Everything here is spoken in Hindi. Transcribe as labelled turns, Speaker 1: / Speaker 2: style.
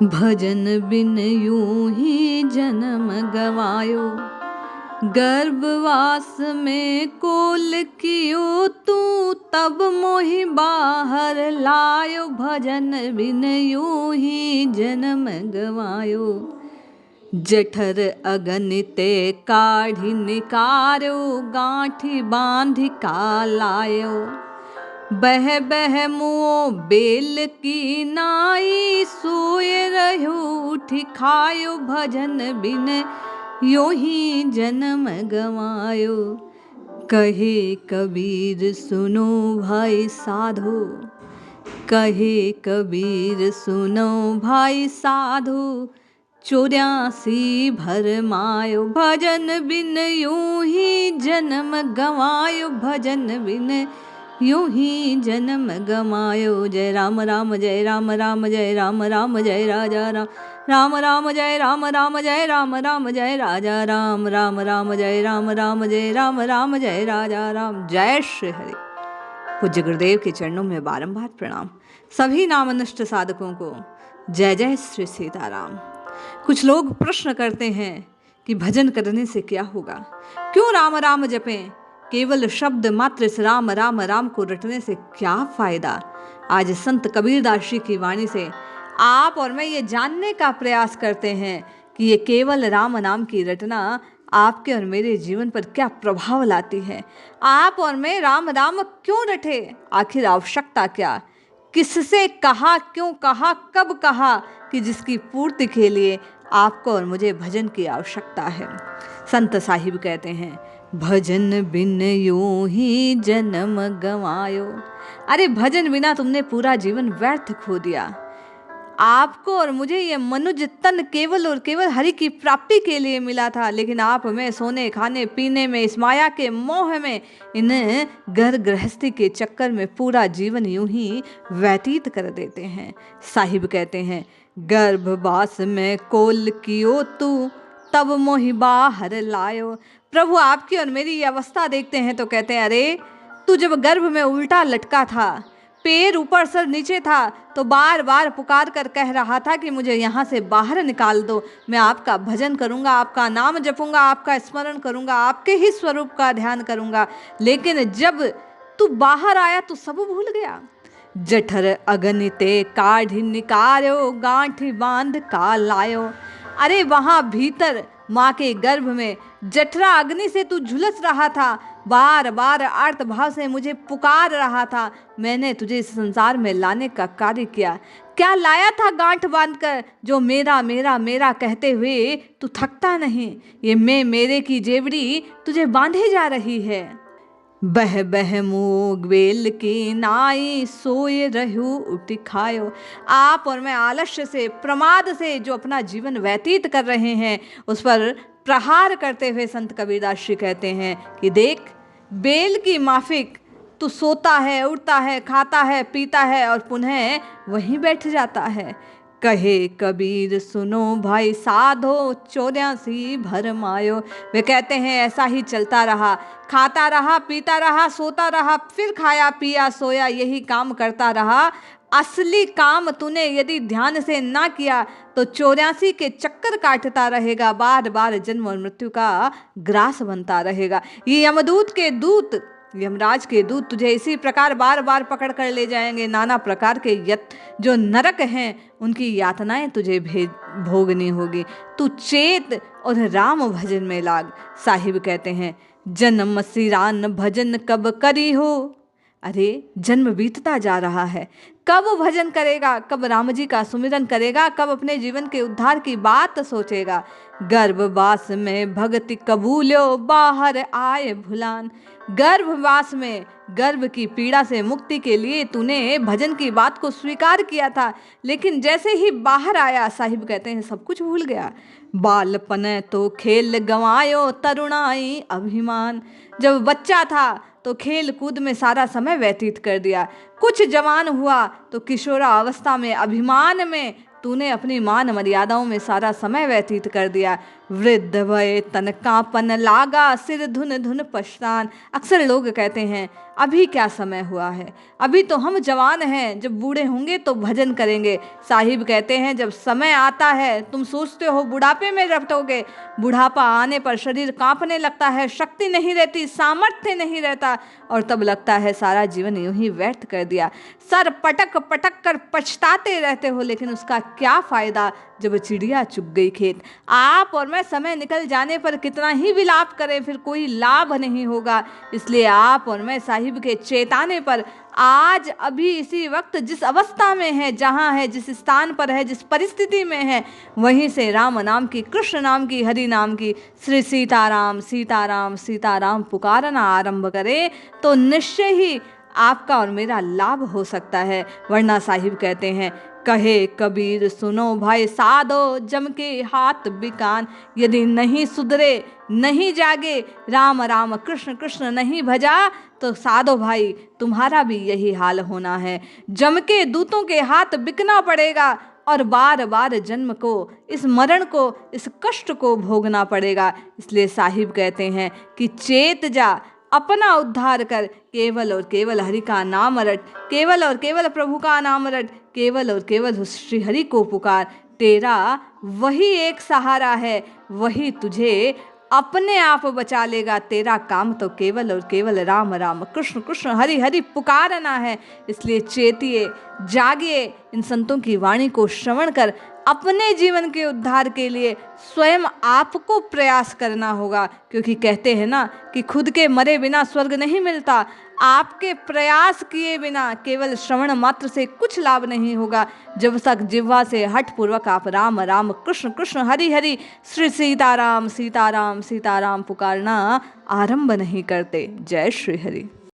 Speaker 1: भजन बिन यूं ही जन्म गवायो, गर्भवास में कोल कियो तू, तब मोहि बाहर लायो। भजन बिन यूं ही जन्म गवायो, जठर अगनिते काढ़ी निकारो, गांठी बांधी का लायो। बह बह मुओ बेल की नाई, सोए रहो उठी खायो। भजन बिन यो ही जन्म गवायो, कहे कबीर सुनो भाई साधो, कहे कबीर सुनो भाई साधो, 84 भरमायो। भजन बिन यूं ही जन्म गवायो, भजन बिन यूं ही जन्म गमायो। जय राम राम जय राम राम जय राम राम जय राजा राम, राम राम जय राम राम जय राम राम जय राजा राम, राम राम जय राम राम जय राम राम जय राजा राम। जय श्री हरि। पूज्य गुरुदेव के चरणों में बारंबार प्रणाम। सभी नामनिष्ठ साधकों को जय जय श्री सीताराम। कुछ लोग प्रश्न करते हैं कि भजन करने से क्या होगा, क्यों राम राम जपें, केवल शब्द मात्र से राम राम राम को रटने से क्या फायदा। आज संत कबीरदास जी की वाणी से आप और मैं ये जानने का प्रयास करते हैं कि ये केवल राम नाम की रटना आपके और मेरे जीवन पर क्या प्रभाव लाती है। आप और मैं राम राम क्यों रटे, आखिर आवश्यकता क्या, किससे कहा, क्यों कहा, कब कहा, कि जिसकी पूर्ति के लिए आपको और मुझे भजन की आवश्यकता है। संत साहिब कहते हैं, भजन बिन यूं ही जन्म गंवायो। अरे भजन बिना तुमने पूरा जीवन व्यर्थ खो दिया। आपको और मुझे ये मनुज तन केवल और केवल हरि की प्राप्ति के लिए मिला था, लेकिन आप में सोने खाने पीने में, इस माया के मोह में, इन घर गृहस्थी के चक्कर में पूरा जीवन यूं ही व्यतीत कर देते हैं। साहिब कहते हैं, गर्भवास में कोल कियो तू, तब मोहि बाहर लायो। प्रभु आपकी और मेरी ये अवस्था देखते हैं तो कहते हैं, अरे तू जब गर्भ में उल्टा लटका था, पैर ऊपर सर नीचे था, तो बार बार पुकार कर कह रहा था कि मुझे यहाँ से बाहर निकाल दो, मैं आपका भजन करूँगा, आपका नाम जपूंगा, आपका स्मरण करूँगा, आपके ही स्वरूप का ध्यान करूँगा। लेकिन जब तू बाहर आया तो सब भूल गया। जठर अगनिते काढ़ी निकारो, गांठी बांध का लायो। अरे वहाँ भीतर माँ के गर्भ में जठरा अग्नि से तू झुलस रहा था, बार बार आर्त भाव से मुझे पुकार रहा था। मैंने तुझे इस संसार में लाने का कार्य किया। क्या लाया था गांठ बांधकर, जो मेरा मेरा मेरा कहते हुए तू थकता नहीं। ये मैं मेरे की जेवड़ी तुझे बांधे जा रही है। बह बह मोग बेल की नाई, सोए रहू उठी खायो। आप और मैं आलस्य से, प्रमाद से जो अपना जीवन व्यतीत कर रहे हैं, उस पर प्रहार करते हुए संत कबीरदास जी कहते हैं कि देख, बेल की माफिक तू सोता है, उठता है, खाता है, पीता है और पुनः वहीं बैठ जाता है। कहे कबीर सुनो भाई साधो, 84 भरमायो। वे कहते हैं ऐसा ही चलता रहा, खाता रहा, पीता रहा, सोता रहा, फिर खाया पिया सोया, यही काम करता रहा। असली काम तूने यदि ध्यान से ना किया तो 84 के चक्कर काटता रहेगा, बार बार जन्म और मृत्यु का ग्रास बनता रहेगा। ये यमदूत के दूत, यमराज के दूत तुझे इसी प्रकार बार बार पकड़ कर ले जाएंगे। नाना प्रकार के जो नरक हैं उनकी यातनाएं तुझे भोगनी होगी। तू चेत और राम भजन में लाग। साहिब कहते हैं, जन्म सिरान भजन कब करी हो। अरे जन्म बीतता जा रहा है, कब भजन करेगा, कब राम जी का सुमिरन करेगा, कब अपने जीवन के उद्धार की बात सोचेगा। गर्भवास में भक्ति कबूलो, बाहर आए भुलान। गर्भवास में गर्भ की पीड़ा से मुक्ति के लिए तूने भजन की बात को स्वीकार किया था, लेकिन जैसे ही बाहर आया, साहिब कहते हैं, सब कुछ भूल गया। बालपन तो खेल गंवायो, तरुणाई अभिमान। जब बच्चा था तो खेल कूद में सारा समय व्यतीत कर दिया। कुछ जवान हुआ तो किशोरा अवस्था में, अभिमान में तूने अपनी मान मर्यादाओं में सारा समय व्यतीत कर दिया। वृद्ध भय तन कांपन लागा, सिर धुन धुन पछतान। अक्सर लोग कहते हैं, अभी क्या समय हुआ है, अभी तो हम जवान हैं, जब बूढ़े होंगे तो भजन करेंगे। साहिब कहते हैं जब समय आता है तुम सोचते हो बुढ़ापे में रटोगे, बुढ़ापा आने पर शरीर कांपने लगता है, शक्ति नहीं रहती, सामर्थ्य नहीं रहता, और तब लगता है सारा जीवन यूं ही व्यर्थ कर दिया। सर पटक पटक कर पछताते रहते हो, लेकिन उसका क्या फायदा जब चिड़िया चुग गई खेत। आप और मैं समय निकल जाने पर कितना ही विलाप करें, फिर कोई लाभ नहीं होगा। इसलिए आप और मैं साहिब के चेताने पर आज अभी इसी वक्त जिस अवस्था में है, जहाँ है, जिस स्थान पर है, जिस परिस्थिति में है, वहीं से राम नाम की, कृष्ण नाम की, हरि नाम की, श्री सीताराम सीताराम सीताराम पुकारना आरंभ करें तो निश्चय ही आपका और मेरा लाभ हो सकता है। वरना साहिब कहते हैं, कहे कबीर सुनो भाई साधो, जम के हाथ बिकान, यदि नहीं सुधरे नहीं जागे, राम राम कृष्ण कृष्ण नहीं भजा, तो साधो भाई तुम्हारा भी यही हाल होना है। जम के दूतों के हाथ बिकना पड़ेगा और बार बार जन्म को, इस मरण को, इस कष्ट को भोगना पड़ेगा। इसलिए साहिब कहते हैं कि चेत जा, अपना उद्धार कर, केवल और केवल हरि का नाम रट, केवल और केवल प्रभु का नाम रट, केवल और केवल श्री हरि को पुकार। तेरा वही एक सहारा है, वही तुझे अपने आप बचा लेगा। तेरा काम तो केवल और केवल राम राम कृष्ण कृष्ण हरि हरि पुकारना है। इसलिए चेतिए, जागिए, इन संतों की वाणी को श्रवण कर अपने जीवन के उद्धार के लिए स्वयं आपको प्रयास करना होगा। क्योंकि कहते हैं ना कि खुद के मरे बिना स्वर्ग नहीं मिलता। आपके प्रयास किए बिना, केवल श्रवण मात्र से कुछ लाभ नहीं होगा, जब तक जिह्वा से हठ पूर्वक आप राम राम कृष्ण कृष्ण हरि हरि श्री सीताराम सीताराम सीताराम पुकारना आरंभ नहीं करते। जय श्री हरि।